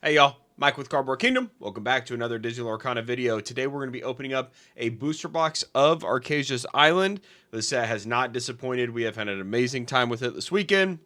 Hey y'all, Mike with Cardboard Kingdom. Welcome back to another Disney Lorcana video. Today we're going to be opening up a booster box of ARCHAZIA'S Island. This set has not disappointed. We have had an amazing time with it this weekend.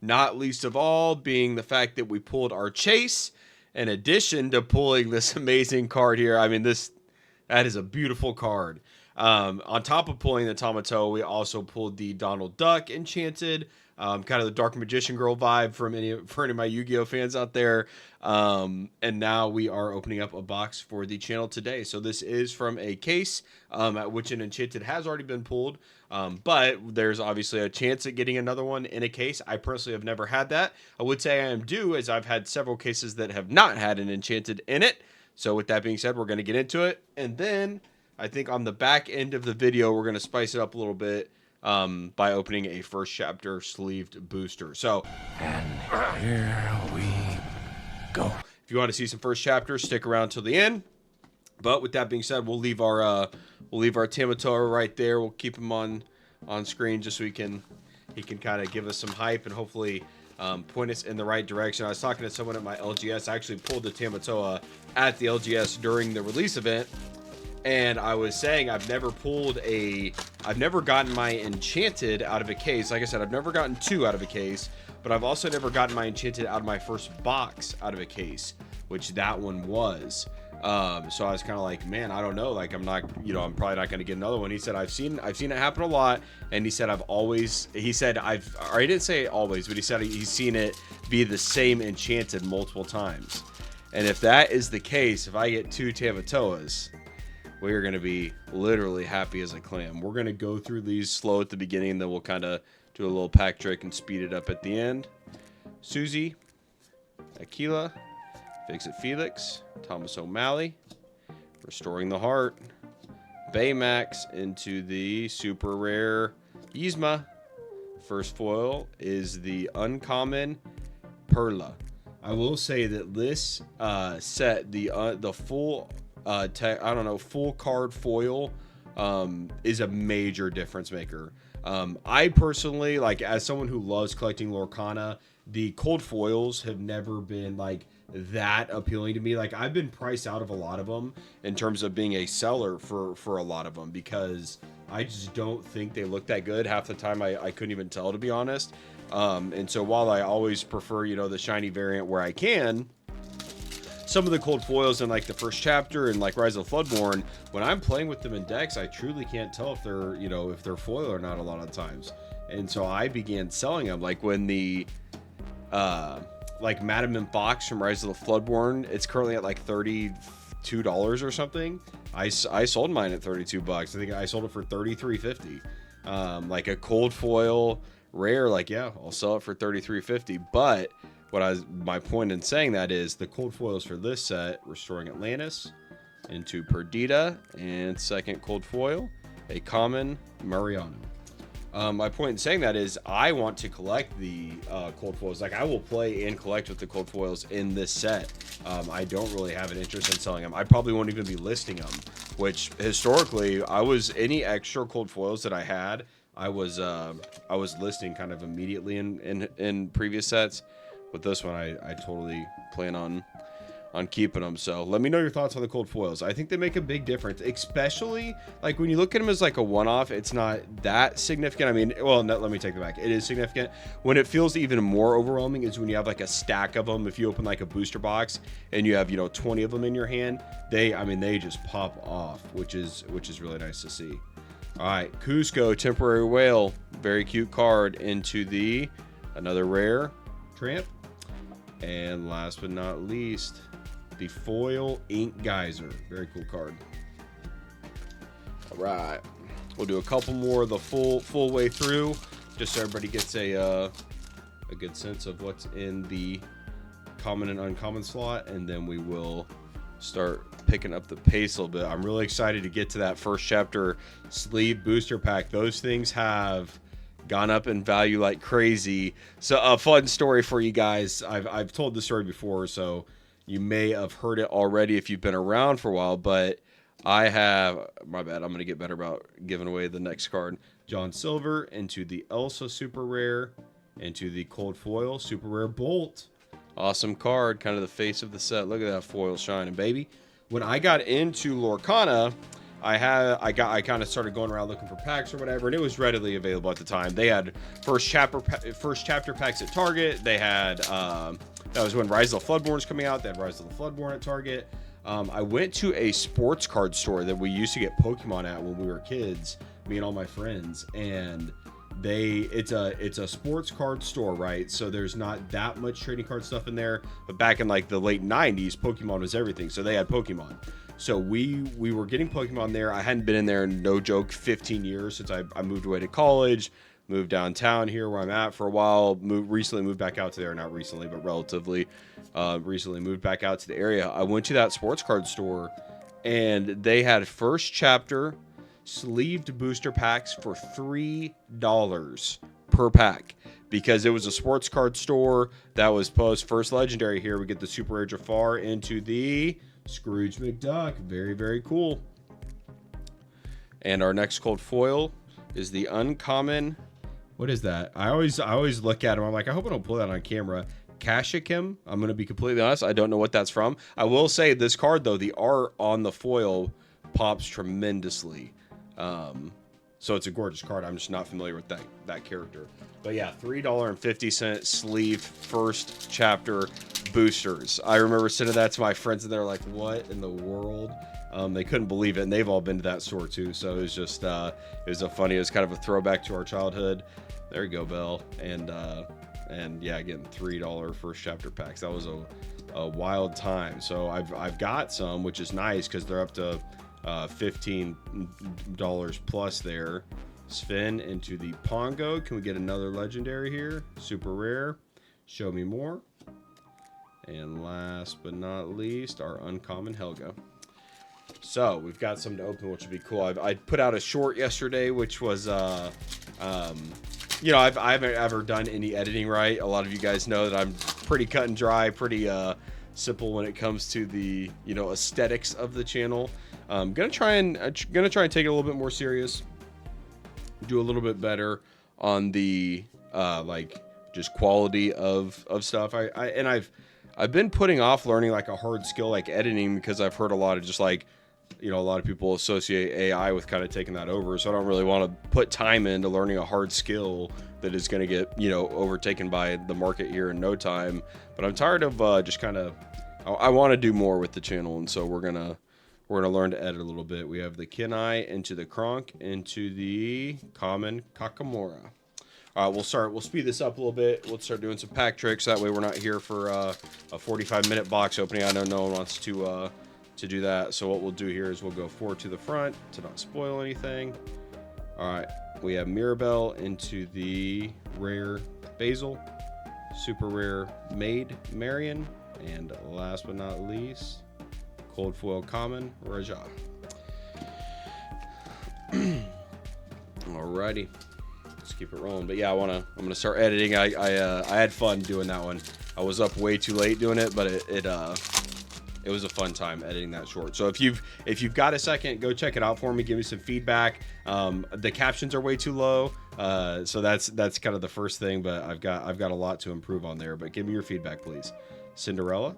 Not least of all being the fact that we pulled our chase, in addition to pulling this amazing card here. I mean, that is a beautiful card. On top of pulling the Tomato, we also pulled the Donald Duck Enchanted, kind of the Dark Magician Girl vibe for any of my Yu-Gi-Oh fans out there. And now we are opening up a box for the channel today. So this is from a case at which an Enchanted has already been pulled. But there's obviously a chance at getting another one in a case. I personally have never had that. I would say I am due, as I've had several cases that have not had an Enchanted in it. So with that being said, we're going to get into it. And then I think on the back end of the video, we're going to spice it up a little bit by opening a first chapter sleeved booster. So, and here we go. If you want to see some first chapters, stick around till the end. But with that being said, we'll leave our Tamatoa right there. We'll keep him on screen just so he can kind of give us some hype and hopefully point us in the right direction. I was talking to someone at my LGS. I actually pulled the Tamatoa at the LGS during the release event. And I was saying I've never gotten my Enchanted out of a case. Like I said, I've never gotten two out of a case, but I've also never gotten my Enchanted out of my first box out of a case, which that one was. So I was kind of like, man, I don't know. Like I'm probably not going to get another one. He said, I've seen it happen a lot. And he said, he didn't say always, but he said he's seen it be the same Enchanted multiple times. And if that is the case, if I get two Tamatoas, we are going to be literally happy as a clam. We're going to go through these slow at the beginning, and then we'll kind of do a little pack trick and speed it up at the end. Susie, Aquila, Fix It Felix, Thomas O'Malley, Restoring the Heart, Baymax into the super rare Yzma. First foil is the uncommon Perla. I will say that this set, the full full card foil is a major difference maker. I personally, like, as someone who loves collecting Lorcana, the cold foils have never been like that appealing to me. Like, I've been priced out of a lot of them in terms of being a seller for a lot of them because I just don't think they look that good. Half the time I couldn't even tell, to be honest. And so while I always prefer, the shiny variant where I can, some of the cold foils in like the first chapter and like Rise of the Floodborn, when I'm playing with them in decks, I truly can't tell if they're foil or not a lot of times. And so I began selling them. Like when the like Madam and Fox from Rise of the Floodborn, it's currently at like $32 or something. I sold mine at $32. I think I sold it for $33.50. Like a cold foil rare, like, yeah, I'll sell it for $33.50. But my point in saying that is the cold foils for this set: Restoring Atlantis into Perdita, and second cold foil, a common Mariano. My point in saying that is I want to collect the cold foils. Like, I will play and collect with the cold foils in this set. I don't really have an interest in selling them. I probably won't even be listing them, which historically any extra cold foils that I had, I was listing kind of immediately in previous sets. With this one, I totally plan on keeping them. So let me know your thoughts on the cold foils. I think they make a big difference, especially like when you look at them as like a one-off. It's not that significant. I mean, well, no, let me take that back. It is significant. When it feels even more overwhelming is when you have like a stack of them. If you open like a booster box and you have 20 of them in your hand, they just pop off, which is really nice to see. All right, Cusco Temporary Whale, very cute card into the another rare Tramp. And last but not least, the foil Ink Geyser. Very cool card. All right, we'll do a couple more of the full way through, just so everybody gets a good sense of what's in the common and uncommon slot, and then we will start picking up the pace a little bit. I'm really excited to get to that first chapter sleeve booster pack. Those things have gone up in value like crazy. So a fun story for you guys. I've told this story before, so you may have heard it already if you've been around for a while, but my bad, I'm going to get better about giving away the next card. John Silver into the Elsa super rare, into the cold foil super rare Bolt, Awesome card, kind of the face of the set. Look at that foil shining, baby. When I got into Lorcana, I kind of started going around looking for packs or whatever, and it was readily available at the time. They had first chapter packs at Target. They had that was when Rise of the Floodborn was coming out. They had Rise of the Floodborn at Target. I went to a sports card store that we used to get Pokemon at when we were kids, me and all my friends, and it's a sports card store, right? So there's not that much trading card stuff in there, but back in like the late 90s, Pokemon was everything, so they had Pokemon. So we were getting Pokemon there. I hadn't been in there in, no joke, 15 years since I moved away to college, moved downtown here where I'm at for a while, recently moved back out to there, not recently, but relatively recently moved back out to the area. I went to that sports card store, and they had first chapter sleeved booster packs for $3 per pack, because it was a sports card store that was post first legendary here. We get the Super Rare Jafar into the Scrooge McDuck. Very, very cool. And our next cold foil is the uncommon. What is that? I always look at him. I'm like, I hope I don't pull that on camera. Kashikim. I'm going to be completely honest. I don't know what that's from. I will say this card, though, the art on the foil pops tremendously. So it's a gorgeous card. I'm just not familiar with that character. But yeah, $3.50 sleeve first chapter boosters. I remember sending that to my friends, and they're like, what in the world? They couldn't believe it, and they've all been to that store too. So it was just it was kind of a throwback to our childhood. There you go, Belle. And yeah, again, $3 first chapter packs. That was a wild time. So I've got some, which is nice because they're up to $15 plus there. Sven into the Pongo. Can we get another legendary here? Super rare. Show me more. And last but not least, our uncommon Helga. So we've got some to open, which would be cool. I put out a short yesterday, which was I haven't ever done any editing right. A lot of you guys know that I'm pretty cut and dry, pretty simple when it comes to the aesthetics of the channel. I'm gonna try and take it a little bit more serious, do a little bit better on the just quality of stuff. I've been putting off learning like a hard skill like editing, because I've heard a lot of just like a lot of people associate AI with kind of taking that over. So I don't really want to put time into learning a hard skill that is going to get overtaken by the market here in no time. But I'm tired of just kind of I want to do more with the channel, and so we're gonna learn to edit a little bit. We have the Kenai into the Kronk into the common Kakamora. We'll speed this up a little bit. We'll start doing some pack tricks. That way we're not here for a 45-minute box opening. I know no one wants to do that. So what we'll do here is we'll go 4 to the front to not spoil anything. All right. We have Mirabelle into the rare Basil, super rare Maid Marion, and last but not least, cold foil common Raja. Alrighty. Let's keep it rolling. But yeah, I'm gonna start editing. I had fun doing that one. I was up way too late doing it, but it was a fun time editing that short. So if you've got a second, go check it out for me. Give me some feedback. The captions are way too low, so that's kind of the first thing. But I've got a lot to improve on there. But give me your feedback, please. Cinderella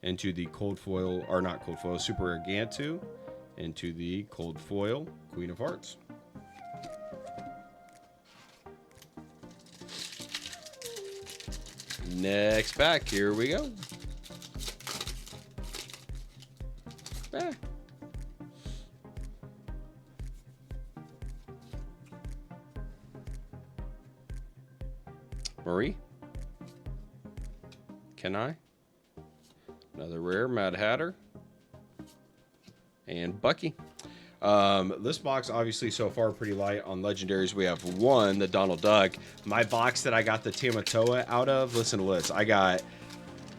into the cold foil, or not cold foil, super rare Gantu into the cold foil Queen of Hearts. Next pack, here we go. Ah. Marie. Can I? Another rare Mad Hatter. And Bucky. This box obviously so far pretty light on legendaries. We have one, the Donald Duck. My box that I got the Tamatoa out of, listen to this. I got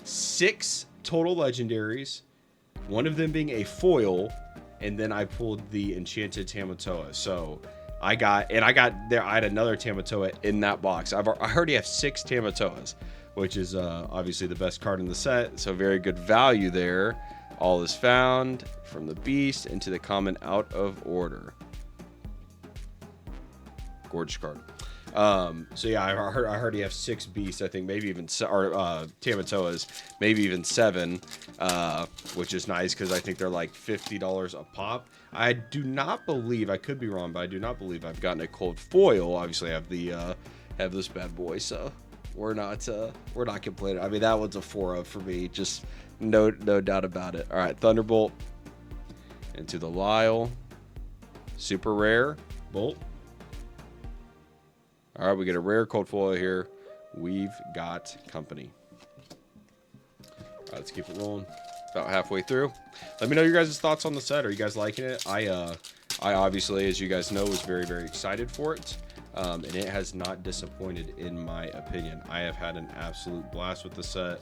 6 total legendaries, one of them being a foil, and then I pulled the enchanted Tamatoa. So I had another Tamatoa in that box. I already have 6 Tamatoas, which is obviously the best card in the set. So very good value there. All is found from the beast into the common out of order. Gorgeous card. So yeah, I already have 6 beasts. I think maybe even Tamatoas, maybe even 7, which is nice because I think they're like $50 a pop. I do not believe, I could be wrong, but I do not believe I've gotten a cold foil. Obviously, I have the have this bad boy, so we're not complaining. I mean, that one's a 4 of for me, just no doubt about it. All right, Thunderbolt into the Lyle, super rare Bolt. All right, we get a rare cold foil here. We've got company. All right, let's keep it rolling. About halfway through. Let me know your guys' thoughts on the set. Are you guys liking it? I obviously, as you guys know, was very, very excited for it. And it has not disappointed in my opinion. I have had an absolute blast with the set.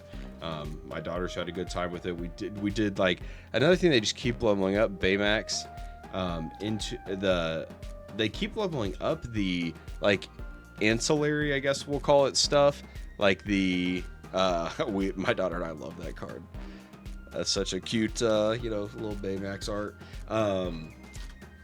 My daughter's had a good time with it. We did like another thing. They just keep leveling up Baymax they keep leveling up the like ancillary, I guess we'll call it, stuff like the my daughter and I love that card. That's such a cute little Baymax art.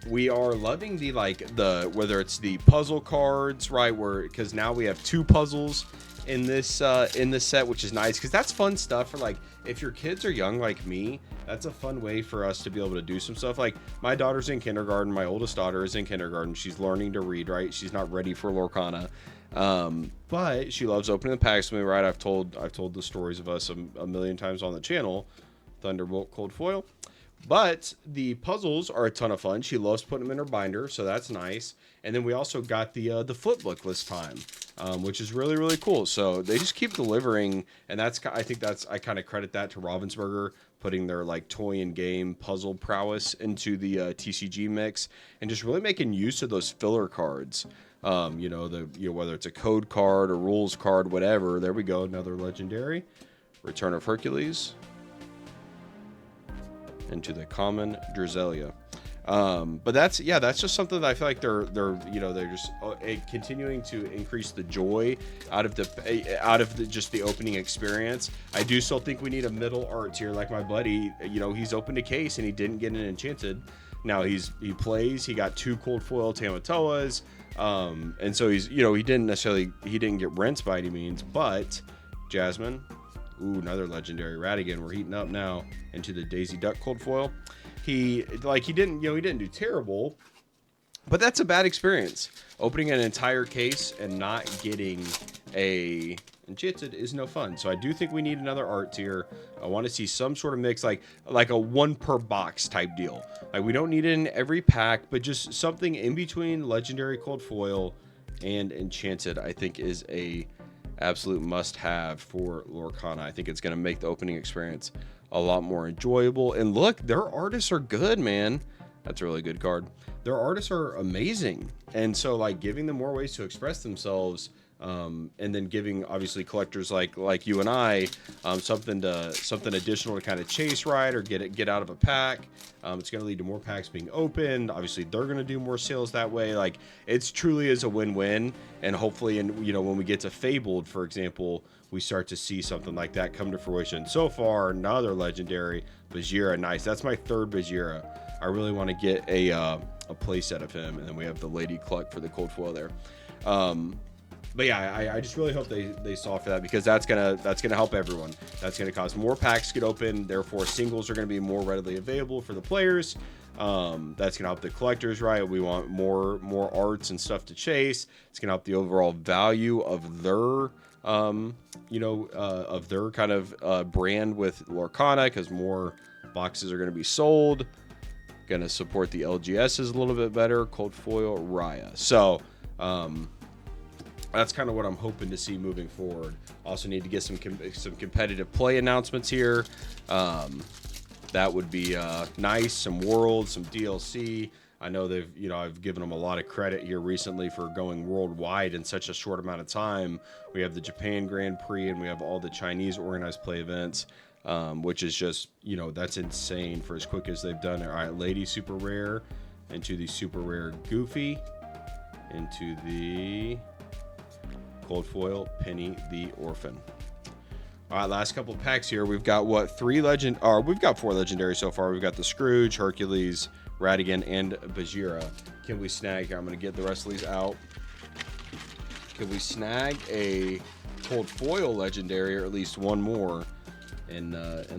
We are loving the whether it's the puzzle cards, right, because now we have 2 puzzles in this set, which is nice because that's fun stuff for like if your kids are young like me. That's a fun way for us to be able to do some stuff. Like my daughter's in kindergarten, my oldest daughter is in kindergarten. She's learning to read, right? She's not ready for Lorcana, but she loves opening the packs with me, right? I've told the stories of us a million times on the channel. Thunderbolt cold foil. But the puzzles are a ton of fun. She loves putting them in her binder, so that's nice. And then we also got the flip book this time, which is really, really cool. So they just keep delivering, and I kind of credit that to Ravensburger putting their like toy and game puzzle prowess into the TCG mix, and just really making use of those filler cards. Whether it's a code card or rules card, whatever. There we go, another legendary. Return of Hercules. Into the common Drusilla. But that's just something that I feel like they're just continuing to increase the joy out of the opening experience. I do still think we need a middle art tier, like my buddy. He's opened a case and he didn't get an enchanted. Now he got 2 cold foil Tamatoas, and so he didn't get rinsed by any means, but Jasmine. Ooh, another legendary Radigan. We're heating up now into the Daisy Duck cold foil. He didn't do terrible, but that's a bad experience. Opening an entire case and not getting a enchanted is no fun. So I do think we need another art tier. I want to see some sort of mix, like a 1 per box type deal. Like we don't need it in every pack, but just something in between legendary cold foil and enchanted, I think is a absolute must-have for Lorcana. I think it's going to make the opening experience a lot more enjoyable. And look, their artists are good, man. That's a really good card. Their artists are amazing, and so like giving them more ways to express themselves, and then giving obviously collectors like you and I something additional to kind of chase, right, or get out of a pack. It's going to lead to more packs being opened. Obviously, they're going to do more sales that way. Like it's truly is a win-win, and hopefully, when we get to Fabled, for example, we start to see something like that come to fruition. So far, another legendary Bajheera. Nice. That's my 3rd Bajheera. I really want to get a playset of him, and then we have the Lady Cluck for the cold foil there. But yeah, I just really hope they solve for that, because that's gonna help everyone. That's gonna cause more packs to get open. Therefore, singles are gonna be more readily available for the players. That's gonna help the collectors, right? We want more arts and stuff to chase. It's gonna help the overall value of their kind of brand with Lorcana, because more boxes are gonna be sold. Gonna support the LGSs a little bit better. Cold foil Raya. So that's kind of what I'm hoping to see moving forward. Also need to get some competitive play announcements here. That would be nice. Some worlds, some DLC. I know I've given them a lot of credit here recently for going worldwide in such a short amount of time. We have the Japan Grand Prix, and we have all the Chinese organized play events, which is just, that's insane for as quick as they've done it. All right, Lady Super Rare into the Super Rare Goofy, into the cold foil Penny the Orphan. All right, last couple packs here. We've got we've got 4 legendary so far. We've got the Scrooge, Hercules, Radigan, and Bajheera. Can we snag? I'm going to get the rest of these out. Could we snag a cold foil legendary, or at least one more in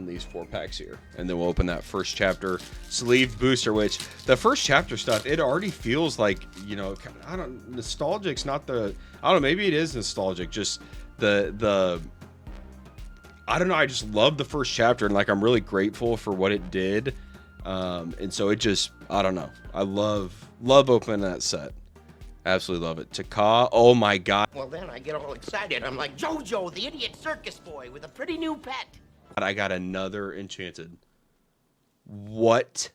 these 4 packs here? And then we'll open that first chapter sleeve booster, which the first chapter stuff, it already feels like, you know, I don't, nostalgic's not the, I don't know, maybe it is nostalgic, just the I don't know, I just love the first chapter, and like I'm really grateful for what it did. And so it just, I don't know, I love opening that set. Absolutely love it. Taka, oh my god. Well, then I get all excited. I'm like JoJo, the idiot circus boy with a pretty new pet. I got another enchanted. What?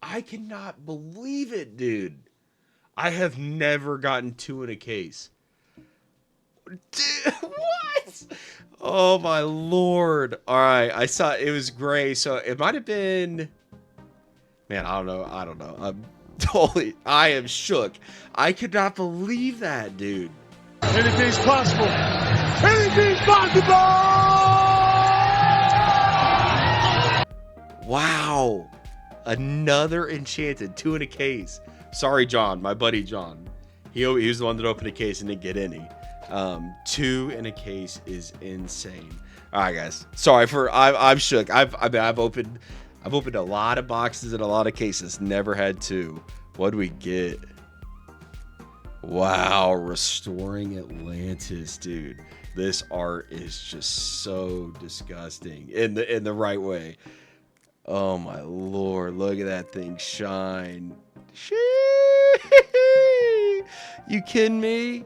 I cannot believe it, dude. I have never gotten 2 in a case. Dude, what? Oh my lord. All right, I saw it was gray, so it might have been, man, I don't know. I'm totally, I am shook. I could not believe that, dude. Anything's possible. Anything's possible. Wow. Another enchanted, 2 in a case. Sorry, John, my buddy John. He was the one that opened a case and didn't get any. 2 in a case is insane. All right, guys. Sorry for, I'm shook. I've opened a lot of boxes and a lot of cases. Never had 2. What do we get? Wow, Restoring Atlantis, dude. This art is just so disgusting in the right way. Oh my lord, look at that thing shine. You kidding me?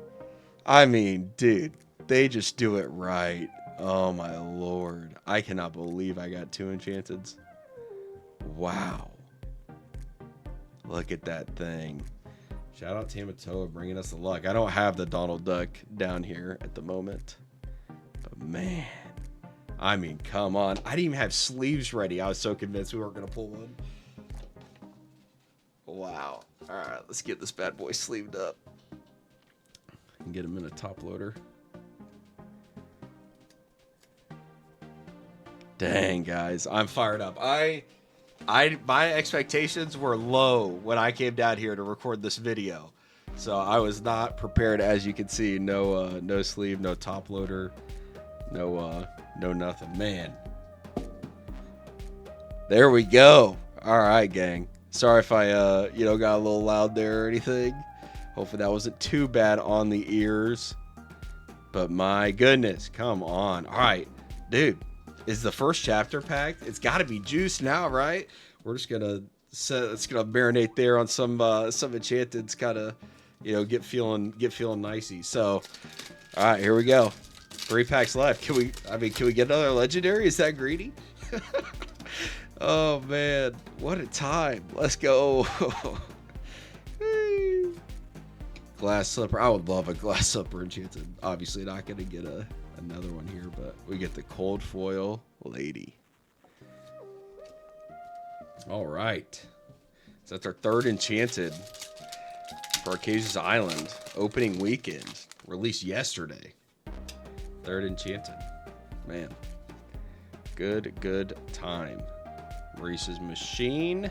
I mean, dude, they just do it right. Oh my lord. I cannot believe I got 2 enchanteds. Wow. Look at that thing. Shout out Tamatoa bringing us the luck. I don't have the Donald Duck down here at the moment. But man, I mean, come on. I didn't even have sleeves ready. I was so convinced we weren't going to pull one. Wow. All right, let's get this bad boy sleeved up. And get him in a top loader. Dang, guys. I'm fired up. My expectations were low when I came down here to record this video, so I was not prepared. As you can see, no sleeve, no top loader, no nothing. Man, there we go. All right, gang. Sorry if I got a little loud there or anything. Hopefully that wasn't too bad on the ears. But my goodness, come on. All right, dude. Is the first chapter packed? It's got to be juiced now, right? We're just gonna marinate there on some enchanteds, kind of, get feeling nicey. So, all right, here we go. 3 packs left. Can we get another legendary? Is that greedy? Oh man, what a time! Let's go. Glass slipper. I would love a glass slipper enchanted. Obviously, not gonna get another one here, but we get the cold foil lady. All right, so that's our 3rd enchanted for ARCHAZIA'S Island opening weekend, released yesterday. 3rd enchanted, man. Good time. Reese's Machine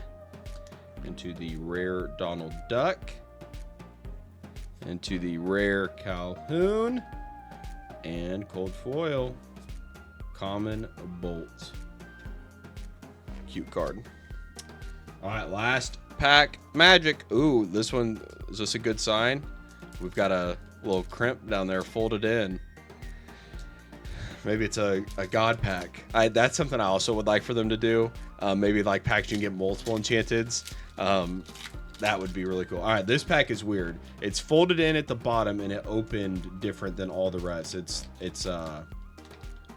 into the rare Donald Duck, into the rare Calhoun, and cold foil common Bolt. Cute card. All right, last pack magic. Ooh, this one, is this a good sign? We've got a little crimp down there folded in. Maybe it's a god pack. That's something I also would like for them to do. Maybe like packs you can get multiple enchanteds. That would be really cool. All right, this pack is weird. It's folded in at the bottom and it opened different than all the rest. It's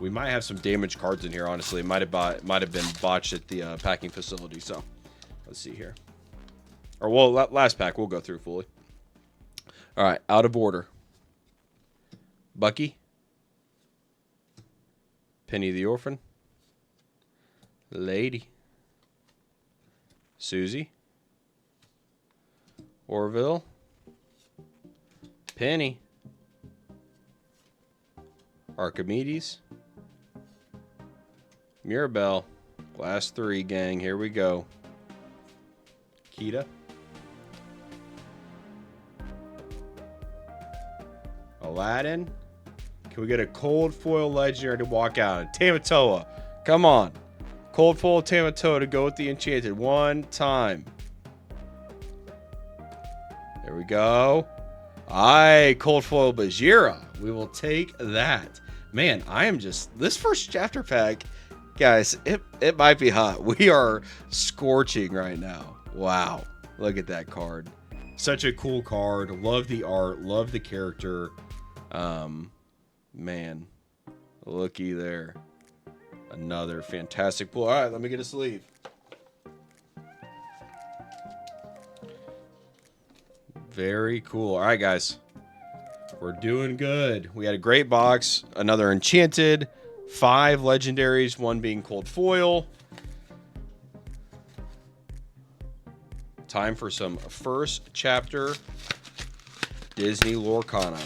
we might have some damaged cards in here. Honestly, it might have been botched at the packing facility. So let's see here. Or well, last pack we'll go through fully. All right, out of order. Bucky. Penny the Orphan. Lady. Susie. Orville. Penny. Archimedes. Mirabelle. Last 3, gang. Here we go. Kita. Aladdin. Can we get a cold foil legendary to walk out? Tamatoa. Come on. Cold foil Tamatoa to go with the enchanted. One time. There we go. Aye, cold foil Bajira. We will take that. Man, I am just... This first chapter pack, guys, it might be hot. We are scorching right now. Wow. Look at that card. Such a cool card. Love the art. Love the character. Man. Looky there. Another fantastic pull. All right, let me get a sleeve. Very cool. All right, guys. We're doing good. We had a great box. Another enchanted. 5 legendaries. 1 being cold foil. Time for some first chapter Disney Lorcana.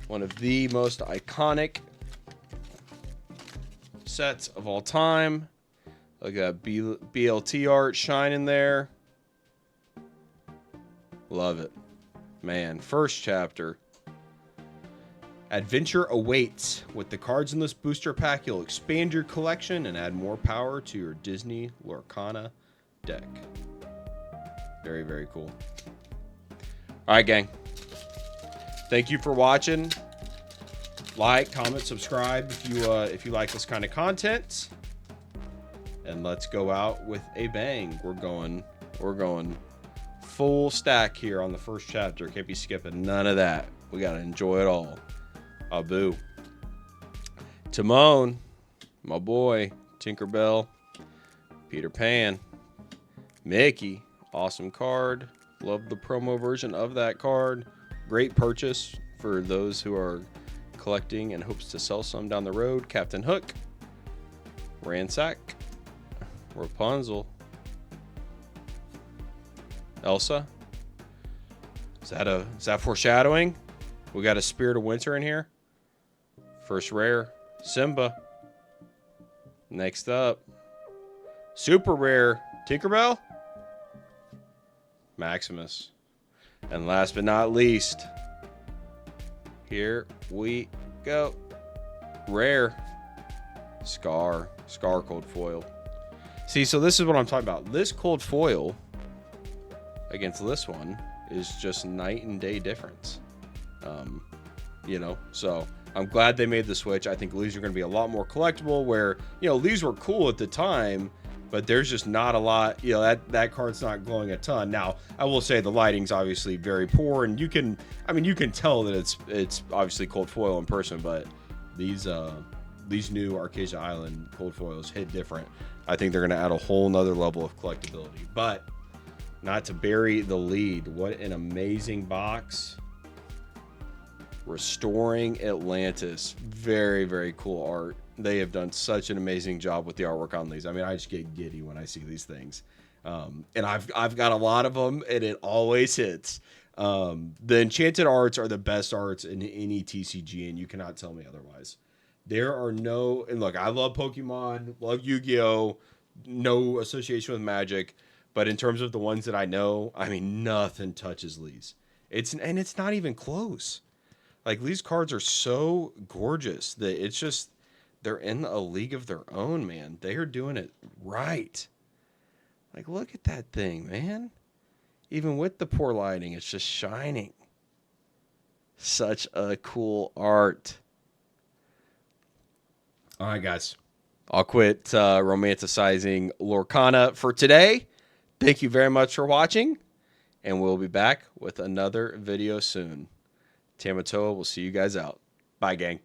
One of the most iconic sets of all time. Look at that BLT art shining there. Love it. Man, first chapter. Adventure awaits. With the cards in this booster pack, you'll expand your collection and add more power to your Disney Lorcana deck. Very, very cool. All right, gang. Thank you for watching. Like, comment, subscribe if you like this kind of content. And let's go out with a bang. We're going full stack here on the first chapter. Can't be skipping none of that. We gotta enjoy it all. Abu. Timon, my boy. Tinkerbell. Peter Pan. Mickey. Awesome card. Love the promo version of that card. Great purchase for those who are collecting and hopes to sell some down the road. Captain Hook. Ransack. Rapunzel. Elsa. Is that foreshadowing? We got a Spirit of Winter in here. First rare. Simba. Next up. Super rare. Tinkerbell. Maximus. And last but not least, here we go. Rare. Scar cold foil. See, so this is what I'm talking about. This cold foil against this one is just night and day difference. You know, so I'm glad they made the switch. I think these are going to be a lot more collectible, where, you know, these were cool at the time, but there's just not a lot, you know, that card's not glowing a ton. Now, I will say the lighting's obviously very poor, and you can tell that it's obviously cold foil in person, but these new Arcasia Island cold foils hit different. I think they're going to add a whole nother level of collectability. But not to bury the lead, what an amazing box. Restoring Atlantis. Very, very cool art. They have done such an amazing job with the artwork on these. I mean, I just get giddy when I see these things. And I've got a lot of them, and it always hits. The enchanted arts are the best arts in any TCG, and you cannot tell me otherwise. There are no... And look, I love Pokemon, love Yu-Gi-Oh!, no association with Magic, but in terms of the ones that I know, I mean, nothing touches Lee's. It's not even close. Like, these cards are so gorgeous that it's just... They're in a league of their own, man. They are doing it right. Like, look at that thing, man. Even with the poor lighting, it's just shining. Such a cool art. All right, guys. I'll quit romanticizing Lorcana for today. Thank you very much for watching, and we'll be back with another video soon. Tamatoa will see you guys out. Bye, gang.